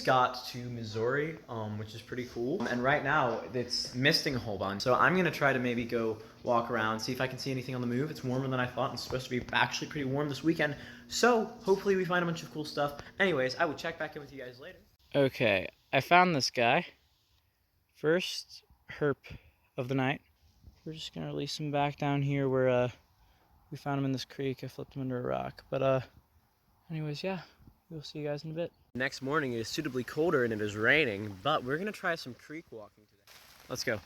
just got to Missouri, which is pretty cool. And right now it's misting a whole bunch. So I'm gonna try to maybe go walk around, see if I can see anything on the move. It's warmer than I thought, and it's supposed to be actually pretty warm this weekend. So hopefully we find a bunch of cool stuff. Anyways, I will check back in with you guys later. Okay, I found this guy. First herp of the night. We're just gonna release him back down here where we found him in this creek. I flipped him under a rock. But anyways, yeah, we'll see you guys in a bit. Next morning it is suitably colder and it is raining, but we're gonna try some creek walking today. Let's go.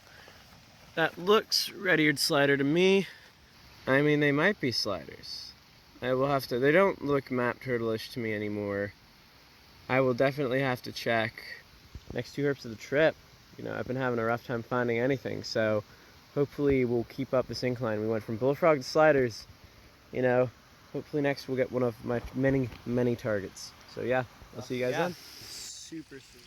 That looks red-eared slider to me. I mean, they might be sliders. I will have to, they don't look map turtle-ish to me anymore. I will definitely have to check. Next 2 herps of the trip, you know, I've been having a rough time finding anything, so hopefully we'll keep up this incline. We went from bullfrog to sliders, you know. Hopefully next we'll get one of my many, many targets. So yeah, I'll see you guys then. Super sweet.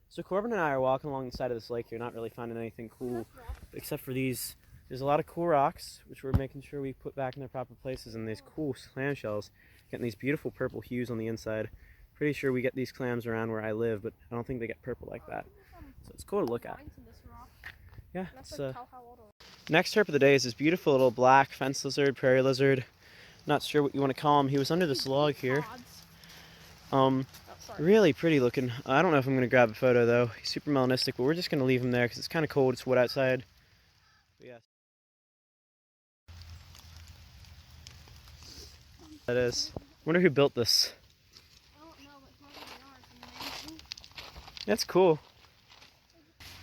So Corbin and I are walking along the side of this lake here, not really finding anything cool, except for these. There's a lot of cool rocks, which we're making sure we put back in their proper places, and these cool clam shells, getting these beautiful purple hues on the inside. Pretty sure we get these clams around where I live, but I don't think they get purple like that. So it's cool to look at. Yeah, it's next herp of the day is this beautiful little black fence lizard, prairie lizard. Not sure what you want to call him. He was under this log here. Really pretty looking. I don't know if I'm going to grab a photo though. He's super melanistic, but we're just going to leave him there because it's kind of cold. It's wet outside. But yeah. That is. I wonder who built this. I don't know, but it's not really ours. That's cool.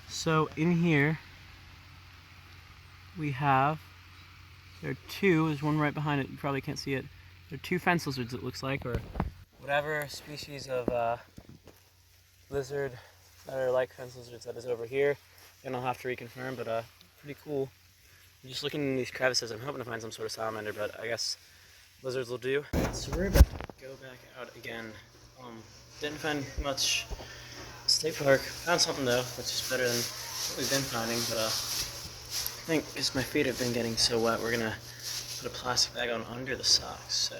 So in here we have, there are 2, there's one right behind it, you probably can't see it. There are 2 fence lizards it looks like, or whatever species of lizard that are like fence lizards that is over here. And I'll have to reconfirm, but pretty cool. I'm just looking in these crevices, I'm hoping to find some sort of salamander, but I guess lizards will do. So we're about to go back out again. Didn't find much state park. Found something though, which is better than what we've been finding, but I think because my feet have been getting so wet, we're gonna put a plastic bag on under the socks, so.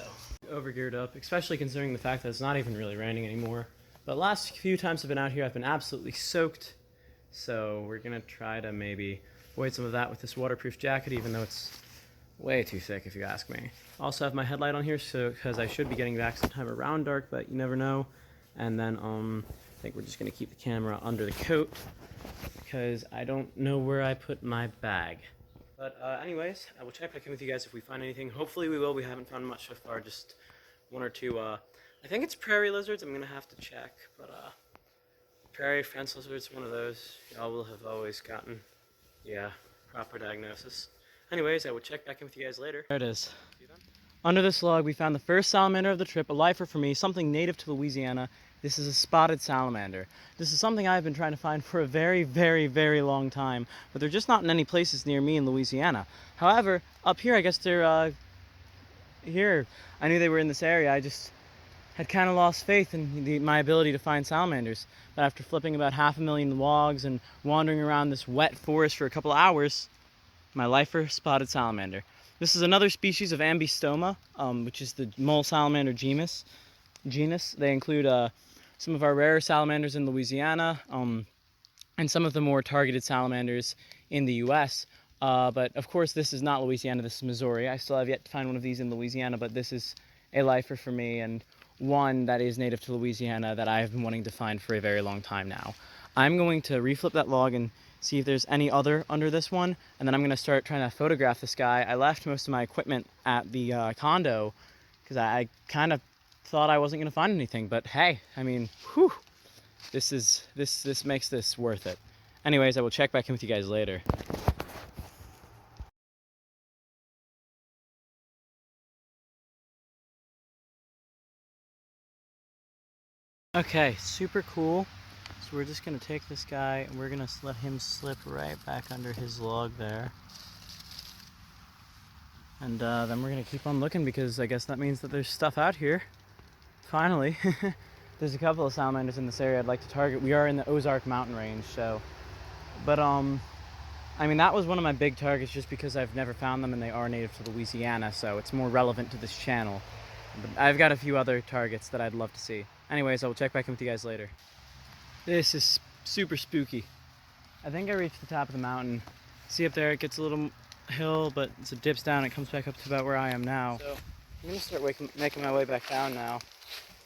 Overgeared up, especially considering the fact that it's not even really raining anymore. But last few times I've been out here, I've been absolutely soaked, so we're gonna try to maybe avoid some of that with this waterproof jacket, even though it's way too thick if you ask me. Also have my headlight on here, so because I should be getting back sometime around dark, but you never know. And then I think we're just gonna keep the camera under the coat because I don't know where I put my bag. But anyways, I will check back in with you guys if we find anything. Hopefully we will. We haven't found much so far, just 1 or 2. I think it's prairie lizards. I'm gonna have to check, but prairie fence lizards, one of those. Y'all will have always gotten, yeah, proper diagnosis. Anyways, I will check back in with you guys later. There it is. Under this log, we found the first salamander of the trip, a lifer for me, something native to Louisiana. This is a spotted salamander. This is something I've been trying to find for a very, very, very long time, but they're just not in any places near me in Louisiana. However, up here, I guess they're here. I knew they were in this area. I just had kind of lost faith in my ability to find salamanders. But after flipping about 500,000 logs and wandering around this wet forest for a couple of hours, my lifer spotted salamander. This is another species of Ambystoma, which is the mole salamander genus. They include some of our rarer salamanders in Louisiana, and some of the more targeted salamanders in the US. But of course this is not Louisiana, this is Missouri. I still have yet to find one of these in Louisiana, but this is a lifer for me, and one that is native to Louisiana that I have been wanting to find for a very long time now. I'm going to reflip that log and see if there's any other under this one, and then I'm going to start trying to photograph this guy. I left most of my equipment at the condo because I kind of thought I wasn't going to find anything, but hey, I mean, whew, this makes this worth it. Anyways, I will check back in with you guys later. Okay, super cool. So we're just gonna take this guy and we're gonna let him slip right back under his log there. And then we're gonna keep on looking because I guess that means that there's stuff out here. Finally. There's a couple of salamanders in this area I'd like to target. We are in the Ozark mountain range, so. But I mean, that was one of my big targets just because I've never found them and they are native to Louisiana, so it's more relevant to this channel. But I've got a few other targets that I'd love to see. Anyways, I will check back in with you guys later. This is super spooky. I think I reached the top of the mountain. See up there, it gets a little hill, but it dips down and it comes back up to about where I am now. So I'm gonna start making my way back down now.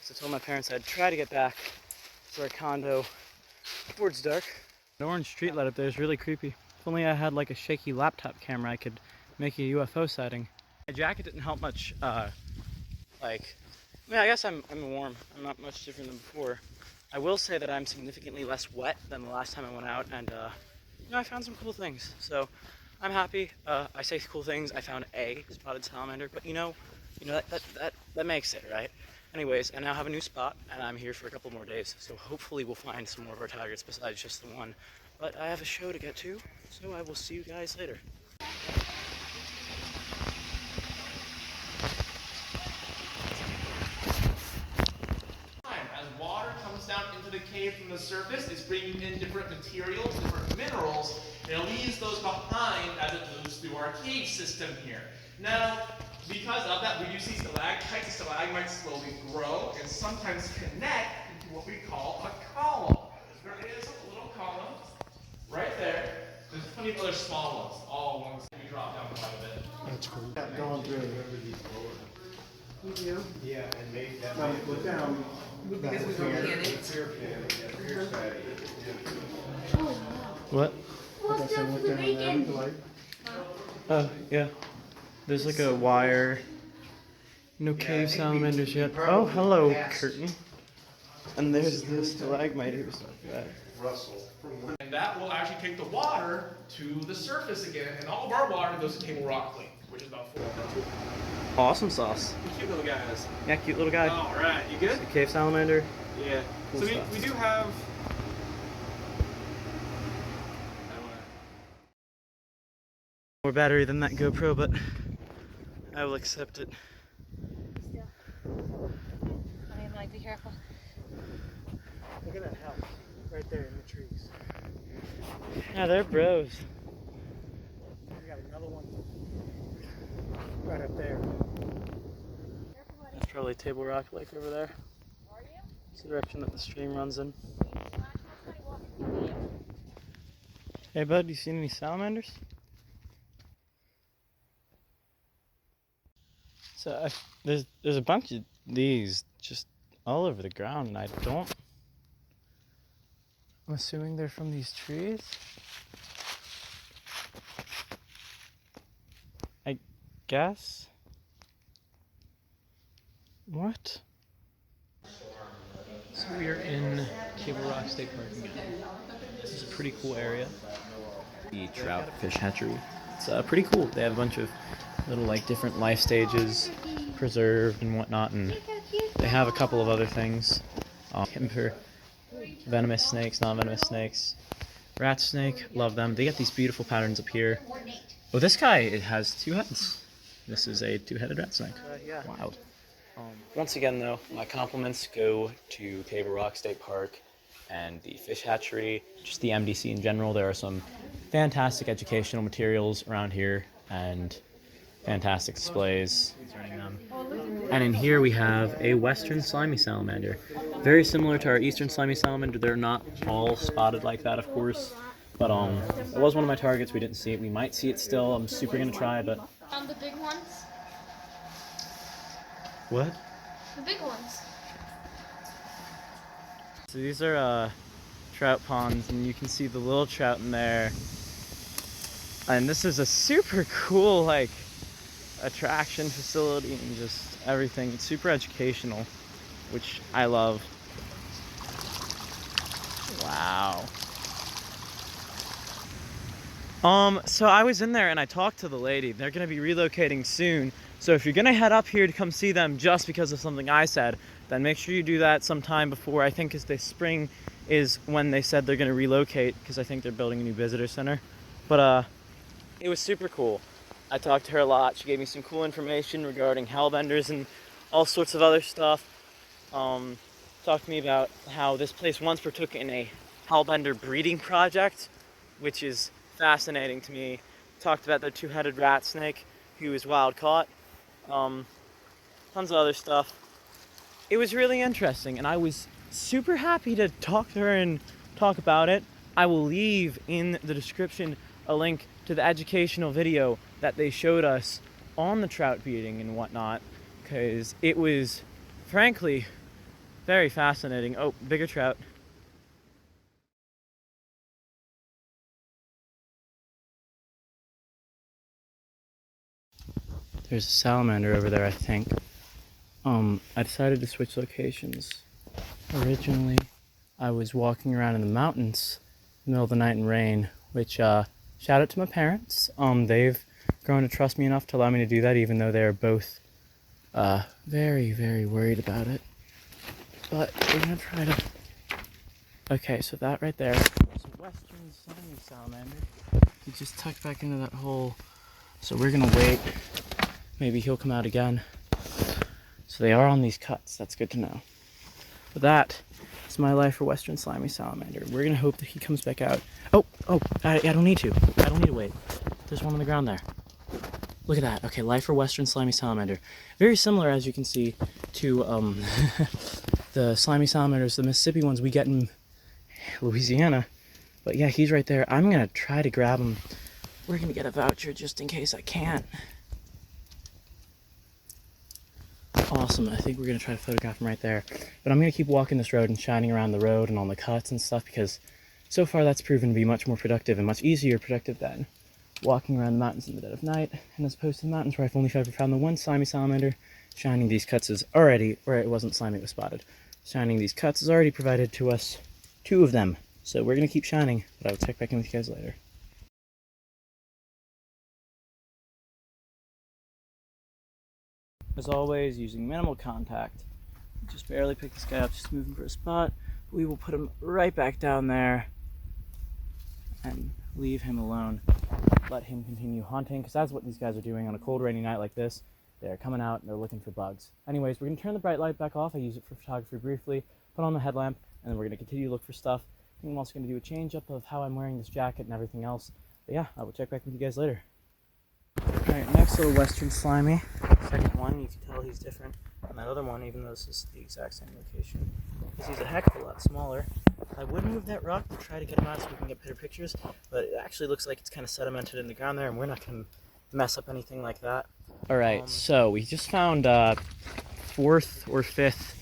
So I told my parents I'd try to get back to our condo before it's dark. The orange street light up there is really creepy. If only I had like a shaky laptop camera, I could make a UFO sighting. My jacket didn't help much, I guess I'm warm. I'm not much different than before. I will say that I'm significantly less wet than the last time I went out, and I found some cool things. So I'm happy. I say cool things. I found a spotted salamander, but that makes it, right? Anyways, I now have a new spot, and I'm here for a couple more days. So hopefully we'll find some more of our targets besides just the one. But I have a show to get to, so I will see you guys later. As water comes down into the cave from the surface, it's bringing in different materials, different minerals, and it leaves those behind as it moves through our cave system here. Now, because of that, we do see stalactites and stalagmites slowly grow and sometimes connect into what we call a column. There is a little column right there. There's plenty of other small ones, all along the we drop down quite a bit. That's cool. Going through. You do? Yeah, and made that. No, look down. Because we don't get it. What? What's up with the bacon? Oh, yeah. There's like a wire. No cave salamanders yet. Oh, hello, curtain. And there's this stalagmite here. And that will actually take the water to the surface again, and all of our water goes to Table Rock Lake, which is about 4 miles. Awesome sauce. Cute little guys. Yeah, cute little guy. All right, you good? It's a cave salamander. Yeah. Cool So stuff. we do have. More battery than that GoPro, but I will accept it. Still. I am like, be careful. Look at that house right there in the trees. Yeah, they're bros. We got another one right up there. That's probably Table Rock Lake over there. It's the direction that the stream runs in. Hey bud, you seen any salamanders? So there's a bunch of these just all over the ground, and I'm assuming they're from these trees. I guess. What? So we are in Table Rock State Park again. This is a pretty cool area. The Trout Fish Hatchery. It's pretty cool. They have a bunch of little different life stages preserved and whatnot, and they have a couple of other things. Timber, venomous snakes, non-venomous snakes, rat snake, love them. They get these beautiful patterns up here. Oh, this guy, it has 2 heads. This is a 2-headed rat snake. Yeah. Wild. Once again, though, my compliments go to Table Rock State Park and the Fish Hatchery, just the MDC in general. There are some fantastic educational materials around here and fantastic displays concerning them. And in here we have a western slimy salamander. Very similar to our eastern slimy salamander. They're not all spotted like that, of course. But it was one of my targets. We didn't see it. We might see it still. I'm super gonna try, but... Found the big ones? What? The big ones. So these are trout ponds, and you can see the little trout in there. And this is a super cool attraction facility and just everything. It's super educational, which I love. Wow. So I was in there and I talked to the lady. They're gonna be relocating soon. So if you're gonna head up here to come see them just because of something I said, then make sure you do that sometime before, I think is this spring is when they said they're gonna relocate, because I think they're building a new visitor center. But it was super cool. I talked to her a lot. She gave me some cool information regarding hellbenders and all sorts of other stuff. Talked to me about how this place once partook in a hellbender breeding project, which is fascinating to me. Talked about the two-headed rat snake who was wild caught. Tons of other stuff. It was really interesting, and I was super happy to talk to her and talk about it. I will leave in the description a link to the educational video that they showed us on the trout feeding and whatnot, because it was, frankly, very fascinating. Oh, bigger trout. There's a salamander over there, I think. I decided to switch locations. Originally, I was walking around in the mountains in the middle of the night in rain, which, shout out to my parents. They've grown to trust me enough to allow me to do that, even though they're both, very, very worried about it. But we're gonna try to... Okay, so that right there is a western slimy salamander. He just tucked back into that hole. So we're gonna wait. Maybe he'll come out again. So they are on these cuts. That's good to know. But that is my life for western slimy salamander. We're gonna hope that he comes back out. Oh, I don't need to. I don't need to wait. There's one on the ground there. Look at that. Okay, life for western slimy salamander. Very similar, as you can see, to the slimy salamanders, the Mississippi ones we get in Louisiana. But yeah, he's right there. I'm gonna try to grab him. We're gonna get a voucher just in case I can't. Awesome. I think we're gonna try to photograph him right there. But I'm gonna keep walking this road and shining around the road and on the cuts and stuff, because so far that's proven to be much more productive and much easier productive than walking around the mountains in the dead of night. And as opposed to the mountains where I've only ever found the one slimy salamander, shining these cuts is already, or it wasn't slimy, it was spotted. Shining these cuts has already provided to us 2 of them. So we're gonna keep shining, but I will check back in with you guys later. As always, using minimal contact. Just barely pick this guy up, just move him for a spot. We will put him right back down there and leave him alone. Let him continue hunting, because that's what these guys are doing on a cold, rainy night like this. They're coming out and they're looking for bugs. Anyways, we're going to turn the bright light back off. I use it for photography briefly, put on the headlamp, and then we're going to continue to look for stuff. I'm also going to do a change up of how I'm wearing this jacket and everything else. But yeah, I will check back with you guys later. Alright, next little western slimy. Second one, you can tell he's different from that other one, even though this is the exact same location. Because he's a heck of a lot smaller. I would move that rock to try to get him out so we can get better pictures, but it actually looks like it's kind of sedimented in the ground there, and we're not going to mess up anything like that. Alright, so we just found 4th or 5th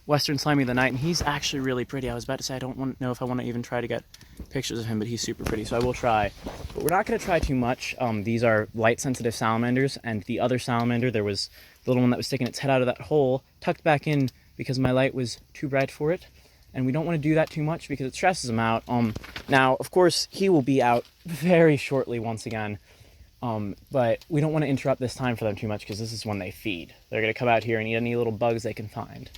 western slimy of the night, and he's actually really pretty. I was about to say I don't know if I want to even try to get pictures of him, but he's super pretty, so I will try. But we're not going to try too much. These are light-sensitive salamanders, and the other salamander, there was the little one that was sticking its head out of that hole, tucked back in because my light was too bright for it, and we don't want to do that too much because it stresses him out. Now, of course, he will be out very shortly once again, but we don't want to interrupt this time for them too much because this is when they feed. They're going to come out here and eat any little bugs they can find.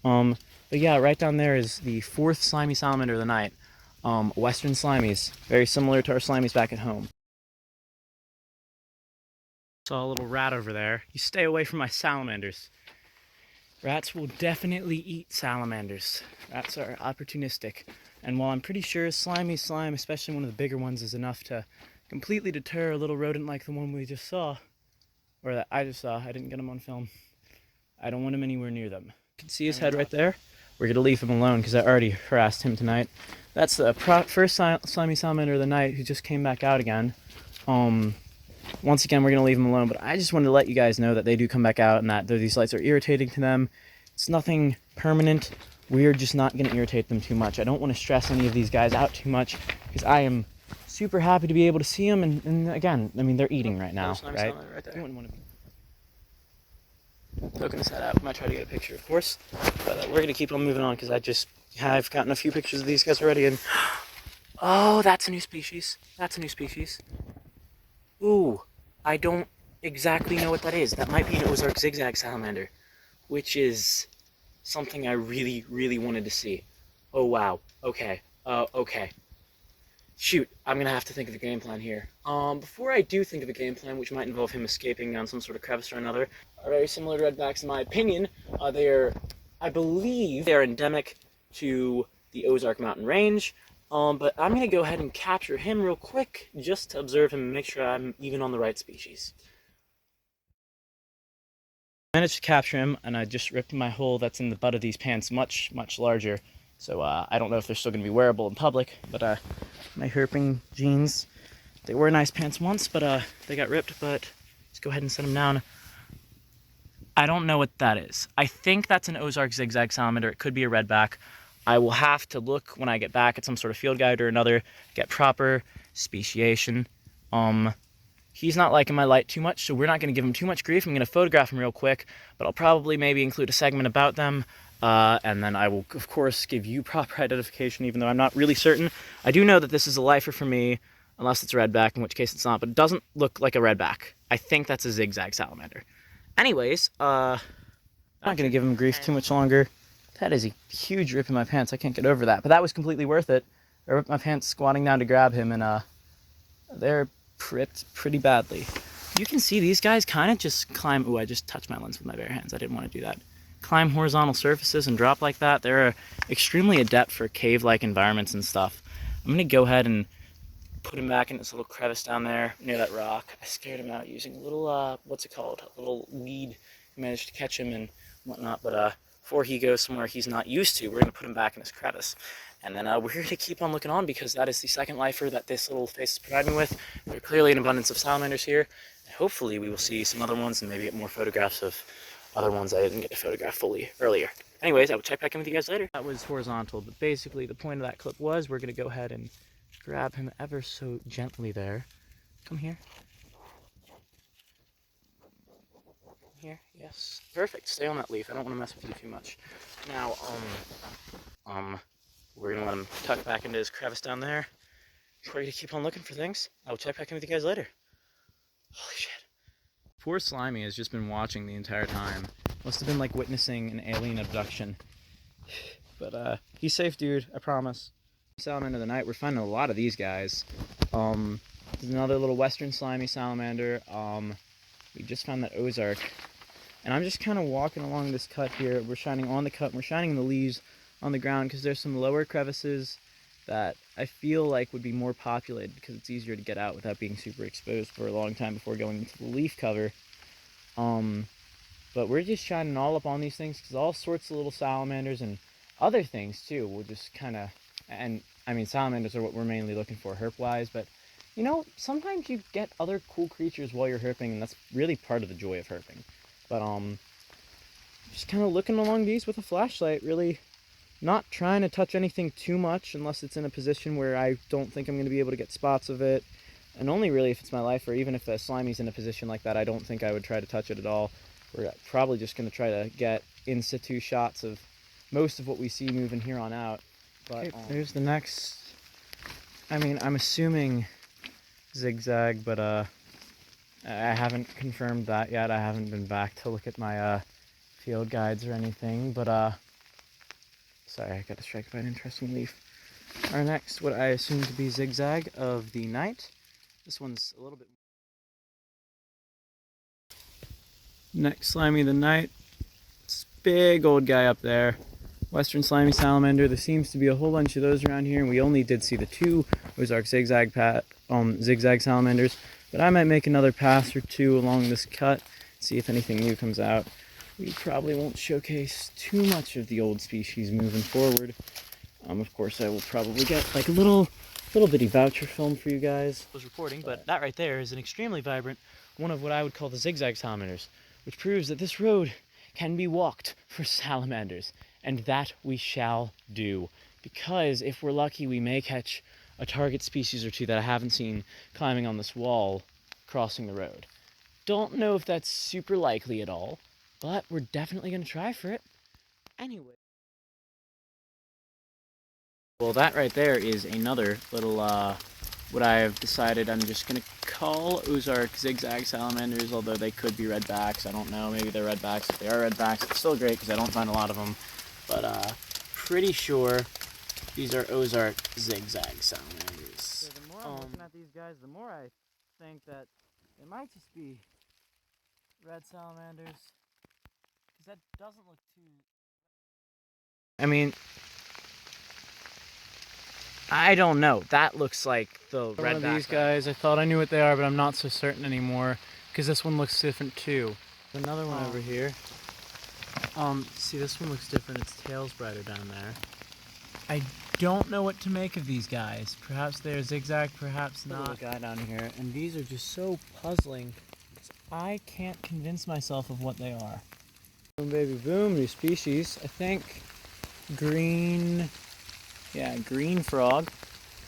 But yeah, right down there is the 4th slimy salamander of the night. Western slimies, very similar to our slimies back at home. Saw a little rat over there. You stay away from my salamanders. Rats will definitely eat salamanders. Rats are opportunistic. And while I'm pretty sure slimy slime, especially one of the bigger ones, is enough to completely deter a little rodent like the one we just saw, or that I just saw, I didn't get him on film, I don't want him anywhere near them. You can see his head right there. We're going to leave him alone because I already harassed him tonight. That's the first slimy salamander of the night who just came back out again. Once again, we're going to leave him alone, but I just wanted to let you guys know that they do come back out and that these lights are irritating to them. It's nothing permanent. We're just not going to irritate them too much. I don't want to stress any of these guys out too much because I am super happy to be able to see them. And again, I mean, they're eating right now, right? You wouldn't want to be poking his head out. I might try to get a picture, of course, but we're going to keep on moving on because I've gotten a few pictures of these guys already, and oh, that's a new species. That's a new species. Ooh, I don't exactly know what that is. That might be an Ozark zigzag salamander, which is something I really, really wanted to see. Oh, wow. Okay. Okay. Shoot, I'm going to have to think of a game plan here. Before I do think of a game plan, which might involve him escaping down some sort of crevice or another, are very similar to redbacks in my opinion. I believe they are endemic to the Ozark mountain range. But I'm gonna go ahead and capture him real quick just to observe him and make sure I'm even on the right species. I managed to capture him, and I just ripped my hole that's in the butt of these pants much, much larger. So I don't know if they're still going to be wearable in public, but my herping jeans, they were nice pants once, but they got ripped, but let's go ahead and set them down. I don't know what that is. I think that's an Ozark zigzag salamander. It could be a redback. I will have to look when I get back at some sort of field guide or another, get proper speciation. He's not liking my light too much, so we're not going to give him too much grief. I'm going to photograph him real quick, but I'll probably maybe include a segment about them, and then I will, of course, give you proper identification, even though I'm not really certain. I do know that this is a lifer for me, unless it's a redback, in which case it's not, but it doesn't look like a redback. I think that's a zigzag salamander. Anyways, I'm not going to give him grief too much longer. That is a huge rip in my pants. I can't get over that, but that was completely worth it. I ripped my pants squatting down to grab him, and they're ripped pretty badly. You can see these guys kind of just climb. Ooh, I just touched my lens with my bare hands. I didn't want to do that. Climb horizontal surfaces and drop like that. They're extremely adept for cave-like environments and stuff. I'm going to go ahead and put him back in this little crevice down there near that rock. I scared him out using a little, what's it called? A little weed. I managed to catch him and whatnot, but before he goes somewhere he's not used to, we're going to put him back in this crevice. And then we're here to keep on looking on because that is the second lifer that this little face is providing me with. There are clearly an abundance of salamanders here. And hopefully we will see some other ones and maybe get more photographs of other ones I didn't get to photograph fully earlier. Anyways, I will check back in with you guys later. That was horizontal, but basically the point of that clip was we're going to go ahead and grab him ever so gently there. Come here. Here, yes. Perfect. Stay on that leaf. I don't want to mess with you too much. Now, we're going to let him tuck back into his crevice down there. We're going to keep on looking for things. I'll check back in with you guys later. Holy shit. Poor Slimy has just been watching the entire time. Must have been like witnessing an alien abduction. But he's safe, dude. I promise. Salamander of the night. We're finding a lot of these guys. There's another little western slimy salamander. We just found that Ozark. And I'm just kind of walking along this cut here. We're shining on the cut. We're shining the leaves on the ground because there's some lower crevices that I feel like would be more populated because it's easier to get out without being super exposed for a long time before going into the leaf cover. But we're just shining all up on these things because all sorts of little salamanders and other things too will just kind of, and I mean salamanders are what we're mainly looking for herp-wise, but you know, sometimes you get other cool creatures while you're herping, and that's really part of the joy of herping. But just kind of looking along these with a flashlight, really not trying to touch anything too much unless it's in a position where I don't think I'm going to be able to get spots of it, and only really if it's my life, or even if a slimy's in a position like that, I don't think I would try to touch it at all. We're probably just going to try to get in situ shots of most of what we see moving here on out. But okay, there's the next, I mean, I'm assuming zigzag, but I haven't confirmed that yet. I haven't been back to look at my field guides or anything, but sorry, I got distracted by an interesting leaf. Our next, what I assume to be zigzag of the night. This one's a little bit. Next slimy of the night. This big old guy up there. Western slimy salamander. There seems to be a whole bunch of those around here, and we only did see the two Ozark zigzag zigzag salamanders. But I might make another pass or two along this cut, see if anything new comes out. We probably won't showcase too much of the old species moving forward. Of course, I will probably get like a little bitty voucher film for you guys. Was reporting, but that right there is an extremely vibrant one of what I would call the zigzag salamanders, which proves that this road can be walked for salamanders, and that we shall do. Because if we're lucky, we may catch a target species or two that I haven't seen climbing on this wall, crossing the road. Don't know if that's super likely at all, but we're definitely going to try for it. Anyway. Well, that right there is another little, what I've decided I'm just going to call Ozark zigzag salamanders, although they could be redbacks. I don't know. Maybe they're redbacks. If they are redbacks, it's still great because I don't find a lot of them. But pretty sure these are Ozark zigzag salamanders. So the more I'm looking at these guys, the more I think that they might just be red salamanders. Because that doesn't look too... I mean, I don't know. That looks like the One red of these guys, I thought I knew what they are, but I'm not so certain anymore, because this one looks different too. Another one over here. See, this one looks different. Its tail's brighter down there. I don't know what to make of these guys. Perhaps they're zigzag, perhaps not. There's a guy down here, and these are just so puzzling. I can't convince myself of what they are. Boom, baby, boom, new species. I think green frog.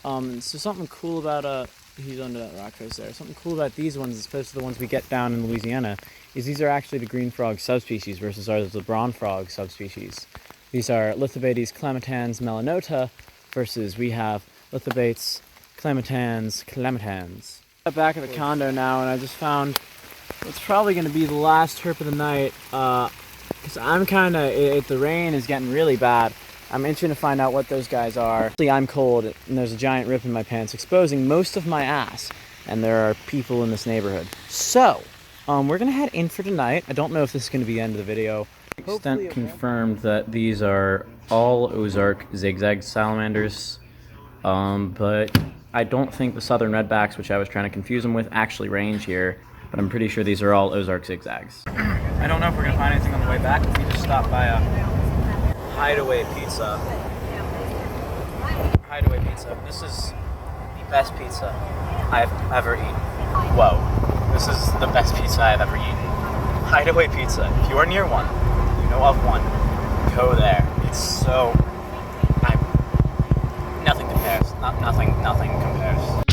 So something cool about he's under that rock face there. Something cool about these ones, as opposed to the ones we get down in Louisiana, is these are actually the green frog subspecies versus ours, the brown frog subspecies. These are Lithobates clementans melanota versus we have Lithobates clementans clementans. I'm back at the condo now, and I just found what's probably going to be the last herp of the night. Because I'm kind of, the rain is getting really bad. I'm itching to find out what those guys are. Actually, I'm cold, and there's a giant rip in my pants exposing most of my ass, and there are people in this neighborhood. So, we're gonna head in for tonight. I don't know if this is gonna be the end of the video. Extent confirmed that these are all Ozark zigzag salamanders, but I don't think the southern redbacks, which I was trying to confuse them with, actually range here. But I'm pretty sure these are all Ozark zigzags. I don't know if we're gonna find anything on the way back. We just stopped by a Hideaway pizza. Hideaway pizza. This is the best pizza I've ever eaten. Whoa. This is the best pizza I've ever eaten. Hideaway pizza. If you are near one, you know of one, go there. It's so... nothing compares. Nothing compares.